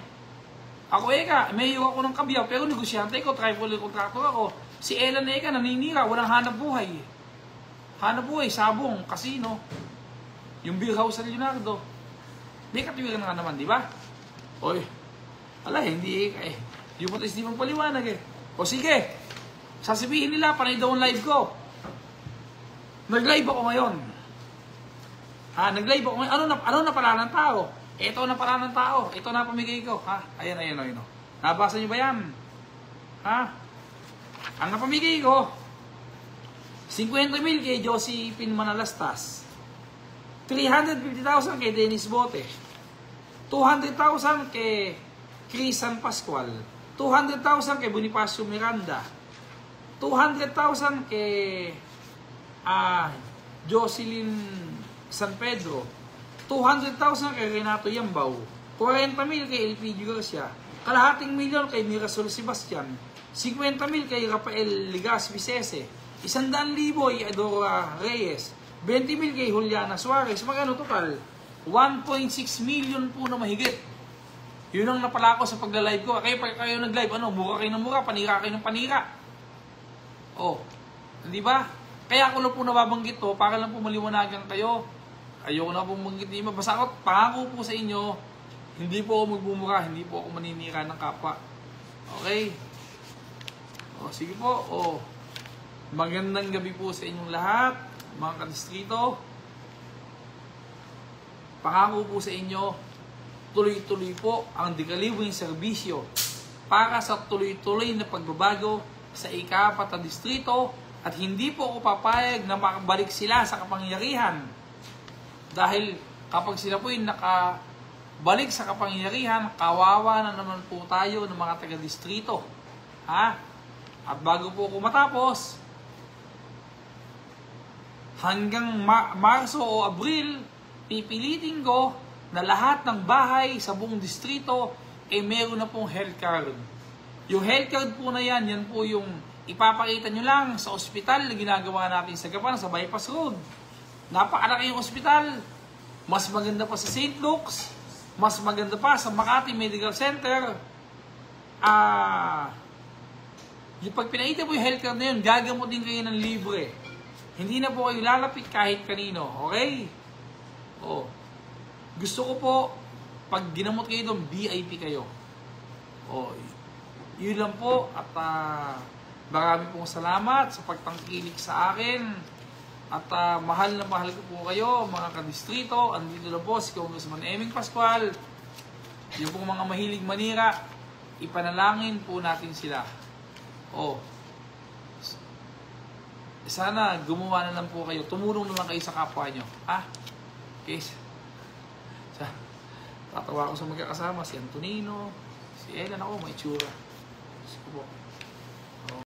Ako eka, Mayor ako ng Cabiao, pero negosyante ko, tribal contractor ako. Si Elan eka, naninira, walang hanap buhay. Hanap buhay, sabong, casino. Yung beer house sa Leonardo. May katiwiran nga naman, di ba? Oy, ala, hindi eka eh. Yung patis di mong paliwanag eh. O sige, sasabihin nila, panay daw ang live ko. Nag-live ako ngayon. Nag-live ako ngayon. Ano na pala ng tao? Ito na pala ng tao. Ito na pamigay ko. Ayan. Nabasa niyo ba yan? Ang napamigay ko, 50,000 kay Josephine Manalastas, 350,000 kay Dennis Bote, 200,000 kay Crisan Pascual, 200,000 kay Bonifacio Miranda, 200,000 kay Jocelyn San Pedro, 200,000 kay Renato Yambao, 40,000 kay Elpidio Garcia, kalahating milyon kay Mirasol Sebastian, 50,000 kay Rafael Ligas Vicese, 100,000 kay Adora Reyes, 20,000 kay Juliana Suarez. Magkano total? 1.6 million po na mahigit. Yun ang napala ko sa pagla-live ko. Kayo nag-live, mura kayo ng mura, panira kayo ng panira. Oh, hindi ba? Kaya ako lang po nababanggit to, para lang po maliwanagan kayo. Ayoko na po banggit niyo. Basta ako, pangako po sa inyo, hindi po ako magbumura, hindi po ako maninira ng kapwa. Okay? O, sige po. O, magandang gabi po sa inyong lahat, mga kadistrito. Pangako po sa inyo, tuloy-tuloy po ang dekaliwing serbisyo para sa tuloy-tuloy na pagbabago sa ika-4 na distrito at hindi po ako papayag na makabalik sila sa kapangyarihan. Dahil kapag sila po yung nakabalik sa kapangyarihan, kawawa na naman po tayo ng mga taga-distrito. At bago po ako matapos, hanggang Marso o Abril, pipilitin ko na lahat ng bahay sa buong distrito meron na pong health card. Yung health card po na yan po yung ipapakita nyo lang sa ospital na ginagawa natin sa Gapan, sa Bypass Road. Napakalaki yung ospital. Mas maganda pa sa St. Luke's. Mas maganda pa sa Makati Medical Center. Yung pag pinaita po yung health card na yun, gagamutin kayo ng libre. Hindi na po kayo lalapit kahit kanino. Okay? Gusto ko po, pag ginamot kayo doon, VIP kayo. Yun lang po. At marami pong salamat sa pagtangkilik sa akin. At mahal na mahal ko po kayo, mga kadistrito. Andito na po si Congressman Eming Pascual. Yung pong mga mahilig manira, ipanalangin po natin sila. Sana gumawa na lang po kayo. Tumulong naman kayo sa kapwa nyo. Okay. Tatawa ko sa magkakasama. Si Antonino, si Elan. Ako, may tsura. Sige po.